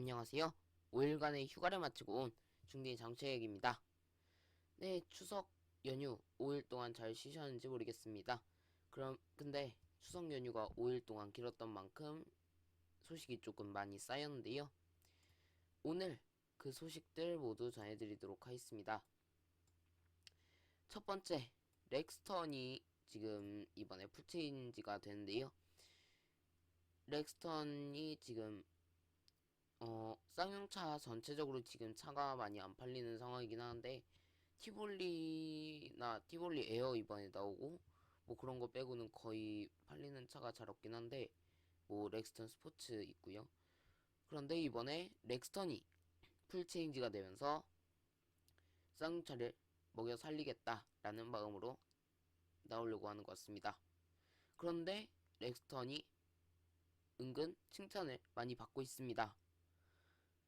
안녕하세요. 5일간의 휴가를 마치고 온 중대 장채혁입니다. 네, 추석 연휴 5일 동안 잘 쉬셨는지 모르겠습니다. 근데 추석 연휴가 5일 동안 길었던 만큼 소식이 조금 많이 쌓였는데요. 오늘 그 소식들 모두 전해드리도록 하겠습니다. 첫 번째, 렉스턴이 지금 이번에 풀체인지가 되는데요. 렉스턴이 지금 쌍용차 전체적으로 지금 차가 많이 안 팔리는 상황이긴 한데, 티볼리나 티볼리 에어 이번에 나오고, 뭐 그런 거 빼고는 거의 팔리는 차가 잘 없긴 한데, 뭐 렉스턴 스포츠 있고요. 그런데 이번에 렉스턴이 풀체인지가 되면서 쌍용차를 먹여 살리겠다라는 마음으로 나오려고 하는 것 같습니다. 그런데 렉스턴이 은근 칭찬을 많이 받고 있습니다.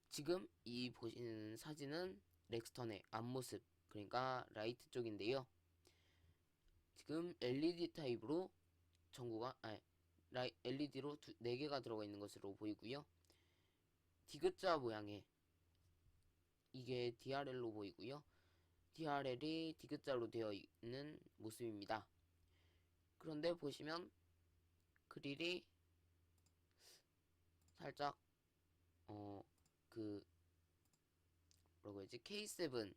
지금 이 보시는 사진은 렉스턴의 앞모습, 그러니까 라이트 쪽인데요. 지금 LED 타입으로 전구가 LED로 4개가 들어가 있는 것으로 보이고요. 디귿자 모양의 이게 DRL로 보이고요. DRL이 디귿자로 되어 있는 모습입니다. 그런데 보시면 그릴이 살짝 그 뭐라고 해야지, K7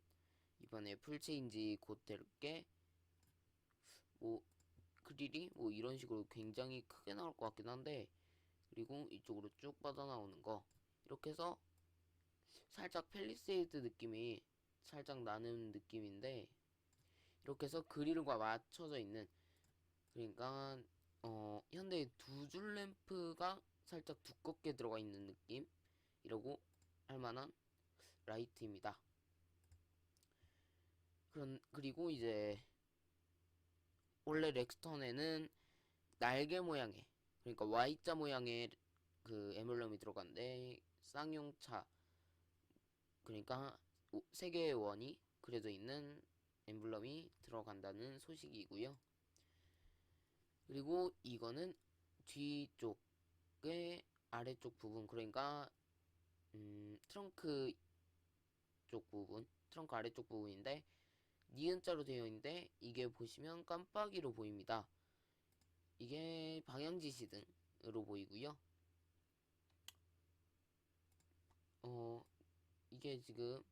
이번에 풀체인지 곧 될 게 뭐 그릴이 뭐 이런 식으로 굉장히 크게 나올 것 같긴 한데, 그리고 이쪽으로 쭉 뻗어나오는 거, 이렇게 해서 살짝 펠리세이드 느낌이 살짝 나는 느낌인데, 이렇게 해서 그릴과 맞춰져 있는, 그러니까 현대의 두 줄 램프가 살짝 두껍게 들어가 있는 느낌, 이라고 할 만한 라이트입니다. 그리고 이제 원래 렉스턴에는 날개 모양의, 그러니까 Y자 모양의 그 에멀럼이 들어간데, 쌍용차, 그러니까 세 개의 원이 그려져 있는 엠블럼이 들어간다는 소식이고요. 그리고 이거는 뒤쪽의 아래쪽 부분, 그러니까 트렁크 쪽 부분, 트렁크 아래쪽 부분인데 니은자로 되어 있는데, 이게 보시면 깜빡이로 보입니다. 이게 방향지시등으로 보이고요. 이게 지금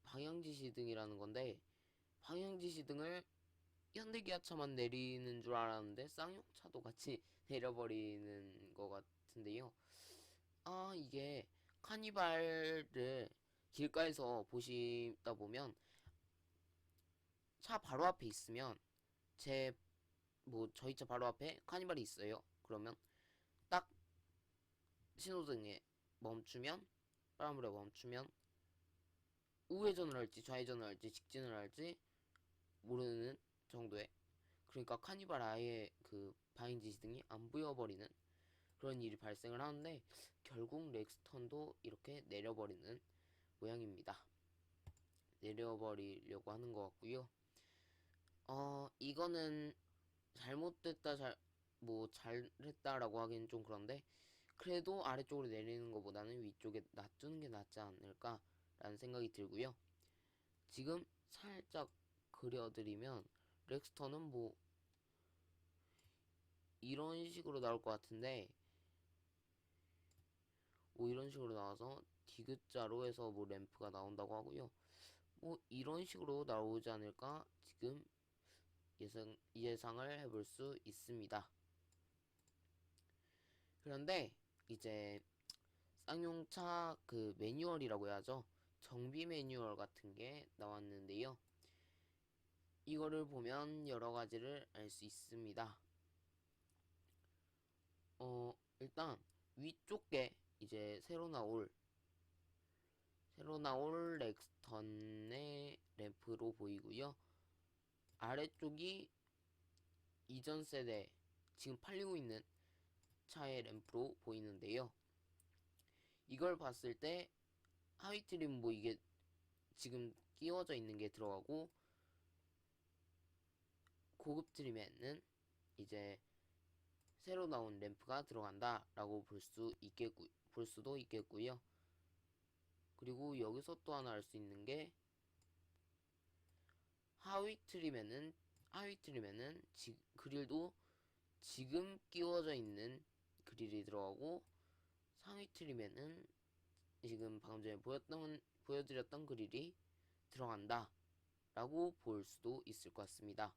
방향지시등이라는 건데, 방향지시등을 현대기아차만 내리는 줄 알았는데 쌍용차도 같이 내려버리는 것 같은데요. 이게 카니발을 길가에서 보시다 보면 차 바로 앞에 있으면, 저희 차 바로 앞에 카니발이 있어요. 그러면 딱 신호등에 멈추면, 빨간불에 멈추면 우회전을 할지 좌회전을 할지 직진을 할지 모르는 정도의, 그러니까 카니발 아예 그 바인지시등이 안 보여버리는 그런 일이 발생을 하는데, 결국 렉스턴도 이렇게 내려버리는 모양입니다. 내려버리려고 하는 것 같고요. 이거는 잘못됐다, 잘했다라고 하기는 좀 그런데, 그래도 아래쪽으로 내리는 것보다는 위쪽에 놔두는 게 낫지 않을까라는 생각이 들고요. 지금 살짝 그려드리면 렉스턴은 뭐 이런 식으로 나올 것 같은데, 뭐 이런 식으로 나와서 디귿자로 해서 뭐 램프가 나온다고 하고요. 뭐 이런 식으로 나오지 않을까 지금 예상을 해볼 수 있습니다. 그런데 이제 쌍용차 그 매뉴얼이라고 해야죠. 정비 매뉴얼 같은 게 나왔는데요. 이거를 보면 여러 가지를 알 수 있습니다. 일단 위쪽에 이제 새로 나올 렉스턴의 램프로 보이고요. 아래쪽이 이전 세대 지금 팔리고 있는 차의 램프로 보이는데요. 이걸 봤을 때 하위 트림 뭐 이게 지금 끼워져 있는 게 들어가고, 고급 트림에는 이제 새로 나온 램프가 들어간다 라고 볼 수도 있겠고요. 그리고 여기서 또 하나 알 수 있는 게 하위 트림에는 그릴도 지금 끼워져 있는 그릴이 들어가고, 상위 트림에는 지금 방금 전에 보여드렸던 그릴이 들어간다 라고 볼 수도 있을 것 같습니다.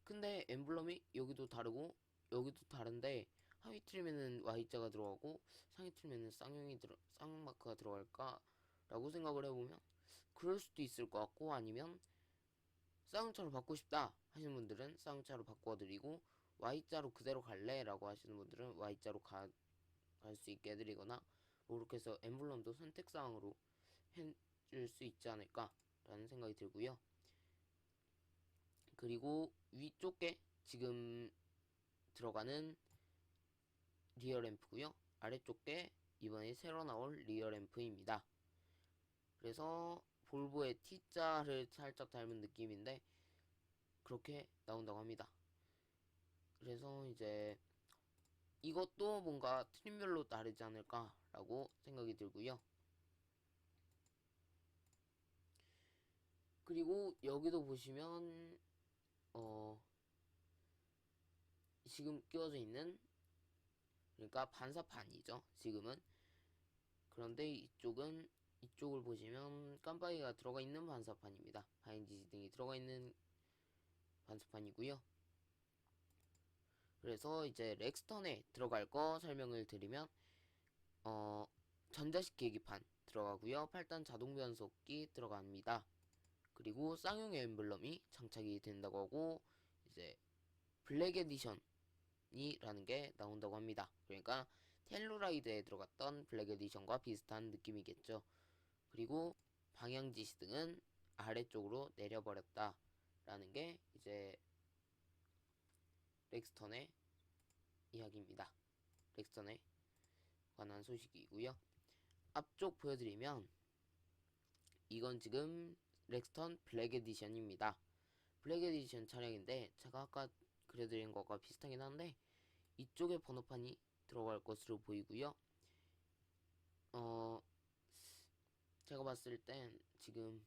근데 엠블럼이 여기도 다르고 여기도 다른데, 하위 트림에는 Y자가 들어가고 상위 트림에는 쌍용 마크가 들어갈까 라고 생각을 해보면 그럴 수도 있을 것 같고, 아니면 쌍용차로 바꾸고 싶다 하시는 분들은 쌍용차로 바꿔드리고, Y자로 그대로 갈래 라고 하시는 분들은 Y자로 갈 수 있게 해드리거나, 뭐 이렇게 해서 엠블럼도 선택사항으로 해줄 수 있지 않을까 라는 생각이 들고요. 그리고 위쪽에 지금 들어가는 리어 램프고요. 아래쪽에 이번에 새로 나올 리어 램프입니다. 그래서 볼보의 T자를 살짝 닮은 느낌인데 그렇게 나온다고 합니다. 그래서 이제 이것도 뭔가 트림별로 다르지 않을까라고 생각이 들고요. 그리고 여기도 보시면 지금 끼워져 있는, 그러니까 반사판이죠 지금은. 그런데 이쪽을 보시면 깜빡이가 들어가 있는 반사판입니다. 바인디지 등이 들어가 있는 반사판이고요. 그래서 이제 렉스턴에 들어갈 거 설명을 드리면 전자식 계기판 들어가고요. 8단 자동 변속기 들어갑니다. 그리고 쌍용의 엠블럼이 장착이 된다고 하고, 이제 블랙 에디션이라는 게 나온다고 합니다. 그러니까 텔루라이드에 들어갔던 블랙 에디션과 비슷한 느낌이겠죠. 그리고 방향 지시등은 아래쪽으로 내려버렸다 라는 게 이제 렉스턴의 이야기입니다. 렉스턴에 관한 소식이고요. 앞쪽 보여드리면 이건 지금 렉스턴 블랙 에디션입니다. 블랙 에디션 차량인데 제가 아까 그려드린 것과 비슷하긴 한데 이쪽에 번호판이 들어갈 것으로 보이고요. 제가 봤을 땐 지금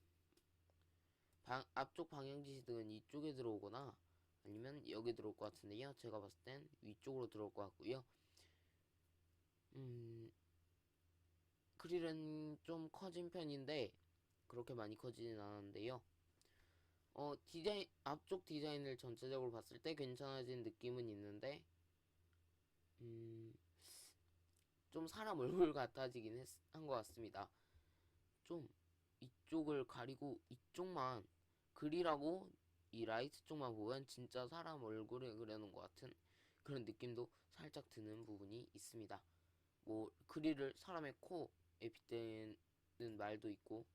앞쪽 방향지시등은 이쪽에 들어오거나 아니면 여기 들어올 것 같은데요. 제가 봤을 땐 위쪽으로 들어올 것 같고요. 그릴은 좀 커진 편인데 그렇게 많이 커지진 않았는데요. 앞쪽 디자인을 전체적으로 봤을 때 괜찮아진 느낌은 있는데 좀 사람 얼굴 같아지긴 한 것 같습니다. 좀 이쪽을 가리고 이쪽만 그릴하고 이 라이트 쪽만 보면 진짜 사람 얼굴을 그려놓은 것 같은 그런 느낌도 살짝 드는 부분이 있습니다. 뭐 그릴을 사람의 코에 빗대는 말도 있고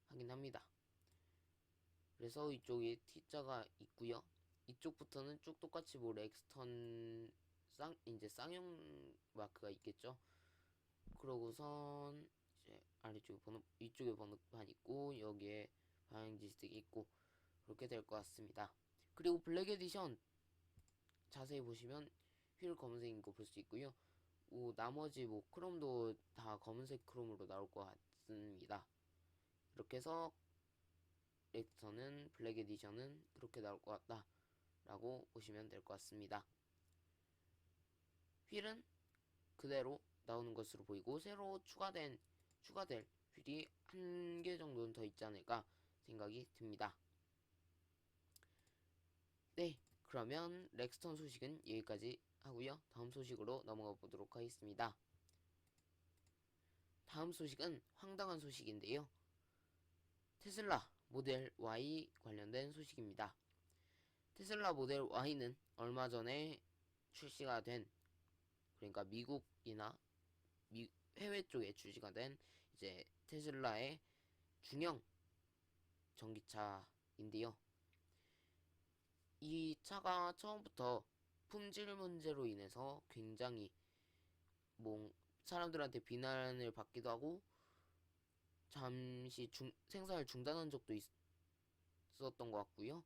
하긴 합니다. 그래서 이쪽에 T자가 있고요. 이쪽부터는 쭉 똑같이 뭐 렉스턴 이제 쌍용 마크가 있겠죠. 그러고선 이제 이쪽에 번호판 있고 여기에 방향지시등이 있고 그렇게 될 것 같습니다. 그리고 블랙 에디션 자세히 보시면 휠 검은색인 거 볼 수 있고요. 나머지 뭐 크롬도 다 검은색 크롬으로 나올 것 같습니다. 이렇게 해서 렉스턴은 블랙 에디션은 그렇게 나올 것 같다 라고 보시면 될 것 같습니다. 휠은 그대로 나오는 것으로 보이고 새로 추가될 휠이 한 개 정도는 더 있지 않을까 생각이 듭니다. 네, 그러면 렉스턴 소식은 여기까지 하고요. 다음 소식으로 넘어가 보도록 하겠습니다. 다음 소식은 황당한 소식인데요. 테슬라 모델 Y 관련된 소식입니다. 테슬라 모델 Y는 얼마 전에 출시가 된, 그러니까 미국이나 해외 쪽에 출시가 된 이제 테슬라의 중형 전기차인데요. 이 차가 처음부터 품질 문제로 인해서 굉장히 사람들한테 비난을 받기도 하고 잠시 생산을 중단한 적도 있었던 것 같고요.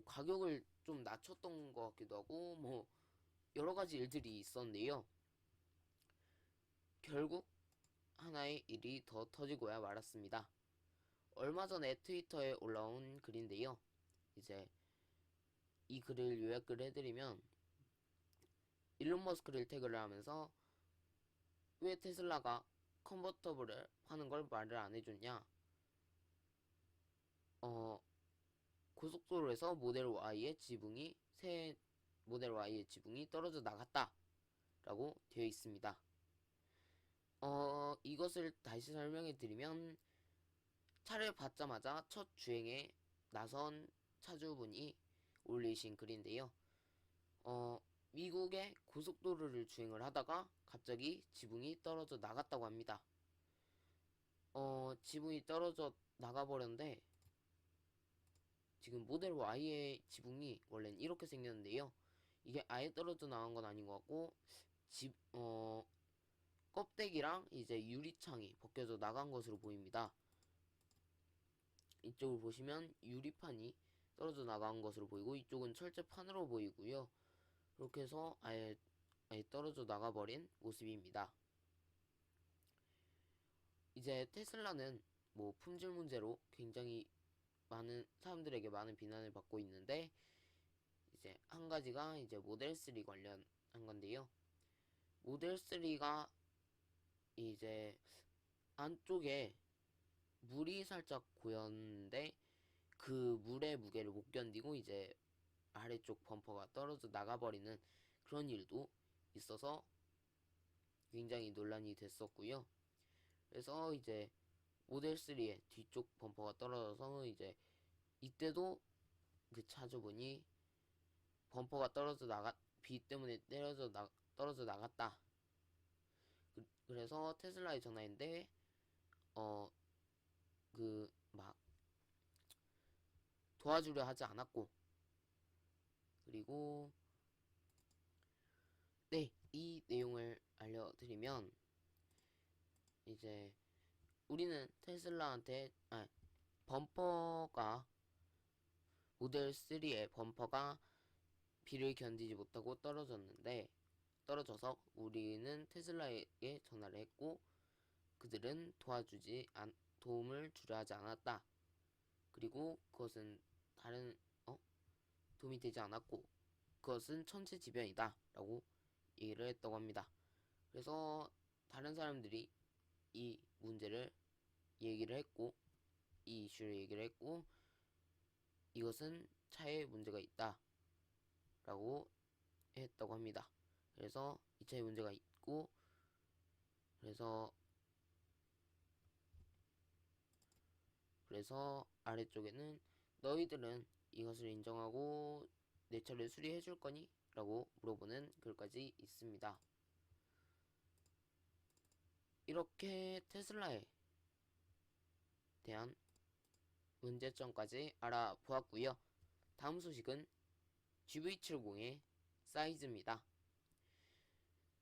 가격을 좀 낮췄던 것 같기도 하고 여러 가지 일들이 있었는데요. 결국 하나의 일이 더 터지고야 말았습니다. 얼마 전에 트위터에 올라온 글인데요. 이제 이 글을 요약을 해드리면 일론 머스크를 태그를 하면서 왜 테슬라가 컨버터블을 파는 걸 말을 안 해줬냐? 고속도로에서 모델 Y의 지붕이 새 모델 Y의 지붕이 떨어져 나갔다라고 되어 있습니다. 이것을 다시 설명해 드리면 차를 받자마자 첫 주행에 나선 차주분이 올리신 글인데요. 미국의 고속도로를 주행을 하다가 갑자기 지붕이 떨어져 나갔다고 합니다. 지붕이 떨어져 나가버렸는데 지금 모델 Y의 지붕이 원래는 이렇게 생겼는데요. 이게 아예 떨어져 나간 건 아닌 것 같고 껍데기랑 이제 유리창이 벗겨져 나간 것으로 보입니다. 이쪽을 보시면 유리판이 떨어져 나간 것으로 보이고 이쪽은 철제판으로 보이고요. 그렇게 해서 아예 떨어져 나가버린 모습입니다. 이제 테슬라는 뭐 품질 문제로 굉장히 많은 사람들에게 많은 비난을 받고 있는데 이제 한 가지가 이제 모델 3 관련한 건데요. 모델 3가 이제 안쪽에 물이 살짝 고였는데 그 물의 무게를 못 견디고 이제 아래쪽 범퍼가 떨어져 나가버리는 그런 일도 있어서 굉장히 논란이 됐었고요. 그래서 이제 모델 3의 뒤쪽 범퍼가 떨어져서 이제 이때도 그 차주분이 범퍼가 비 때문에 떨어져 나갔다. 그래서 테슬라에 전화했는데 막 도와주려 하지 않았고 그리고 네, 이 내용을 알려드리면 이제 우리는 테슬라한테 범퍼가 모델 3의 범퍼가 비를 견디지 못하고 떨어져서 우리는 테슬라에게 전화를 했고 그들은 도움을 주려 하지 않았다. 그리고 그것은 도움이 되지 않았고 그것은 천재지변이다 라고 얘기를 했다고 합니다. 그래서 다른 사람들이 이 문제를 얘기를 했고 이 이슈를 얘기를 했고 이것은 차에 문제가 있다 라고 했다고 합니다. 그래서 이 차에 문제가 있고 그래서 아래쪽에는 너희들은 이것을 인정하고 내 차를 수리해 줄 거니? 라고 물어보는 글까지 있습니다. 이렇게 테슬라에 대한 문제점까지 알아보았고요. 다음 소식은 GV70의 사이즈입니다.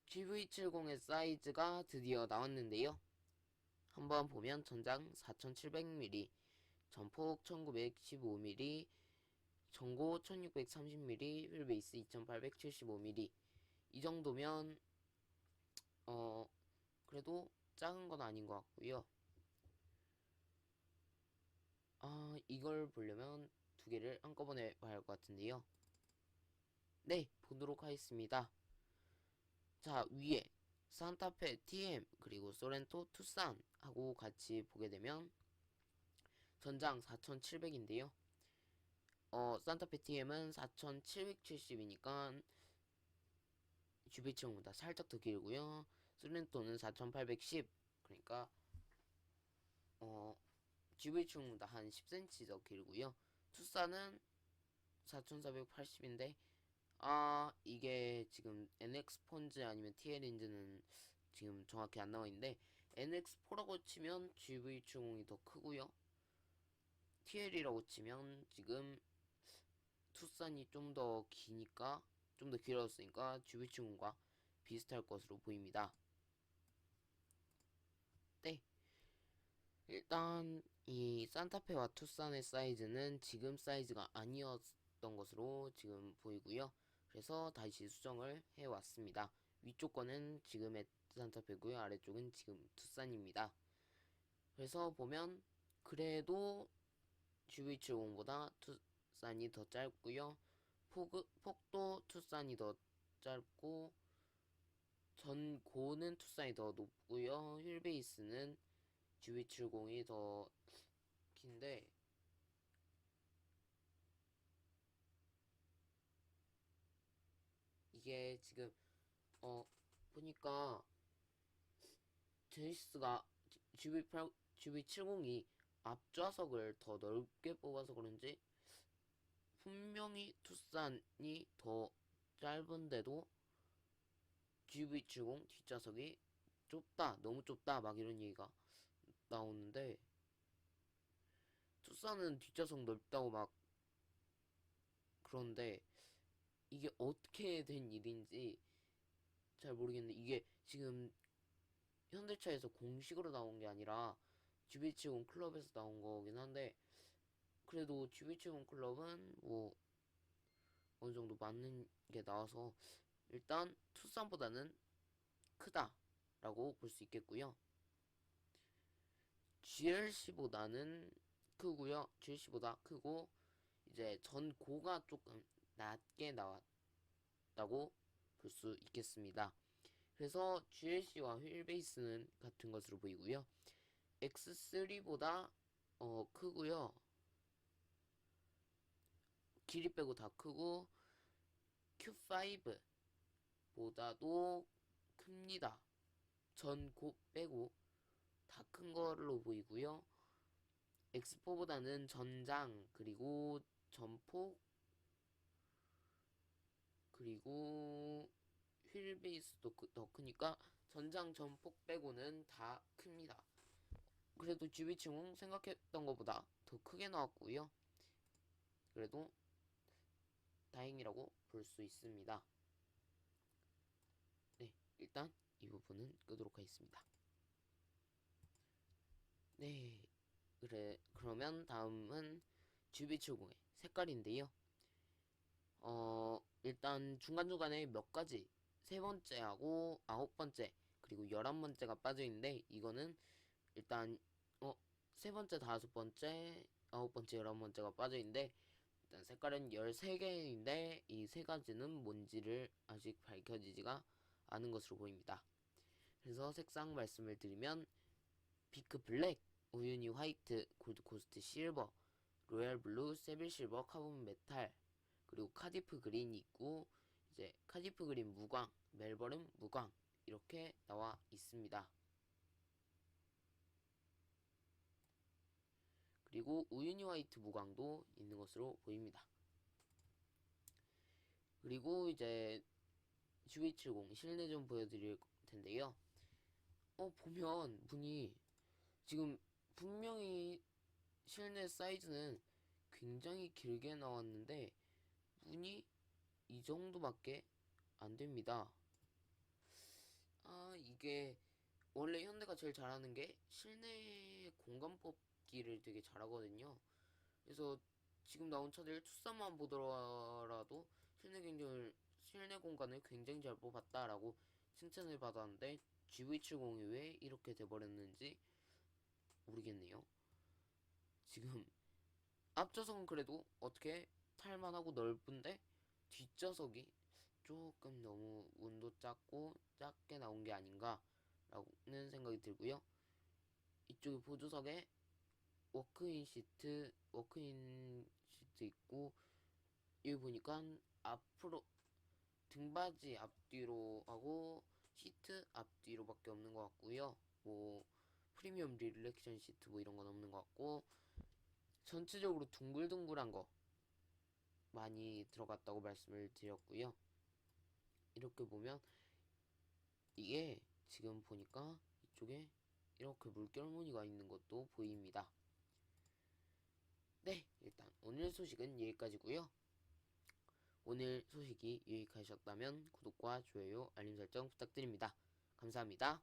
GV70의 사이즈가 드디어 나왔는데요. 한번 보면 전장 4700mm, 전폭 1915mm, 전고 1630mm, 휠베이스 2875mm. 이 정도면 그래도 작은 건 아닌 것 같고요. 이걸 보려면 두 개를 한꺼번에 봐야 할 것 같은데요. 네, 보도록 하겠습니다. 자, 위에 산타페 TM 그리고 소렌토 투싼 하고 같이 보게 되면 전장 4700인데요. 산타페 TM은 4770이니까 GV70보다 살짝 더 길고요. 소렌토는 4810, 그러니까 GV70보다 한 10cm 더 길고요. 투싼은 4480인데 이게 지금 NX 폰즈 아니면 TL인지는 지금 정확히 안 나와 있는데 NX4라고 치면 GV70이 더 크고요. TL이라고 치면 지금 투싼이 좀 더 길어졌으니까 GV70과 비슷할 것으로 보입니다. 네. 일단 이 산타페와 투싼의 사이즈는 지금 사이즈가 아니었던 것으로 지금 보이고요. 그래서 다시 수정을 해왔습니다. 위쪽 거는 지금의 산타페고요. 아래쪽은 지금 투싼입니다. 그래서 보면 그래도 GV70보다 투싼이 더 짧고요. 폭도 투싼이 더 짧고 전고는 투싼이 더 높고요. 휠베이스는 GV70이 더 긴데 이게 지금 보니까 제니시스가 GV70이 앞좌석을 더 넓게 뽑아서 그런지 분명히 투싼이 더 짧은데도 GV70 뒷좌석이 좁다, 너무 좁다 막 이런 얘기가 나오는데 투싼은 뒷좌석 넓다고 막 그런데 이게 어떻게 된 일인지 잘 모르겠는데 이게 지금 현대차에서 공식으로 나온 게 아니라 GV70 클럽에서 나온 거긴 한데 그래도 GV70 클럽은 뭐 어느 정도 맞는 게 나와서 일단 투싼보다는 크다라고 볼 수 있겠고요. GLC보다는 크고요. GLC보다 크고 이제 전고가 조금 낮게 나왔다고 볼 수 있겠습니다. 그래서 GLC와 휠베이스는 같은 것으로 보이고요. X3보다 크고요. 길이 빼고 다 크고 Q5보다도 큽니다. 전고 빼고 다 큰 걸로 보이고요. X4보다는 전장 그리고 전폭 그리고 휠베이스도 더 크니까 전장 전폭 빼고는 다 큽니다. 그래도 GV70 생각했던 것보다 더 크게 나왔고요. 그래도 다행이라고 볼 수 있습니다. 네, 일단 이 부분은 끄도록 하겠습니다. 네, 그러면 다음은 GV70의 색깔인데요. 일단 중간중간에 몇 가지 세 번째하고 아홉 번째 그리고 11번째가 빠져있는데 이거는 일단 세 번째, 다섯 번째, 아홉 번째, 11번째가 빠져있는데 일단 색깔은 13개인데 이 세 가지는 뭔지를 아직 밝혀지지가 않은 것으로 보입니다. 그래서 색상 말씀을 드리면 비크 블랙, 우유니 화이트, 골드 코스트 실버, 로얄 블루, 세빌 실버, 카본 메탈 그리고 카디프 그린이 있고 이제 카디프 그린 무광, 멜버른 무광 이렇게 나와 있습니다. 그리고 우유니 화이트 무광도 있는 것으로 보입니다. 그리고 이제 GV70 실내 좀 보여드릴 텐데요. 보면 문이 지금 분명히 실내 사이즈는 굉장히 길게 나왔는데 문이 이 정도밖에 안 됩니다. 이게 원래 현대가 제일 잘하는 게 실내 공간 뽑기를 되게 잘하거든요. 그래서 지금 나온 차들 투싼만 보더라도 실내 공간을 굉장히 잘 뽑았다라고 칭찬을 받았는데 GV70이 왜 이렇게 돼버렸는지 모르겠네요. 지금 앞좌석은 그래도 어떻게 탈만하고 넓은데 뒷좌석이 조금 너무 문도 작고 작게 나온 게 아닌가라는 생각이 들고요. 이쪽에 보조석에 워크인 시트 있고 여기 보니까 앞으로 등받이 앞뒤로 하고 시트 앞뒤로밖에 없는 것 같고요. 뭐 프리미엄 릴렉션 시트 뭐 이런 건 없는 것 같고 전체적으로 둥글둥글한 거 많이 들어갔다고 말씀을 드렸고요. 이렇게 보면 이게 지금 보니까 이쪽에 이렇게 물결 무늬가 있는 것도 보입니다. 네, 일단 오늘 소식은 여기까지고요. 오늘 소식이 유익하셨다면 구독과 좋아요, 알림 설정 부탁드립니다. 감사합니다.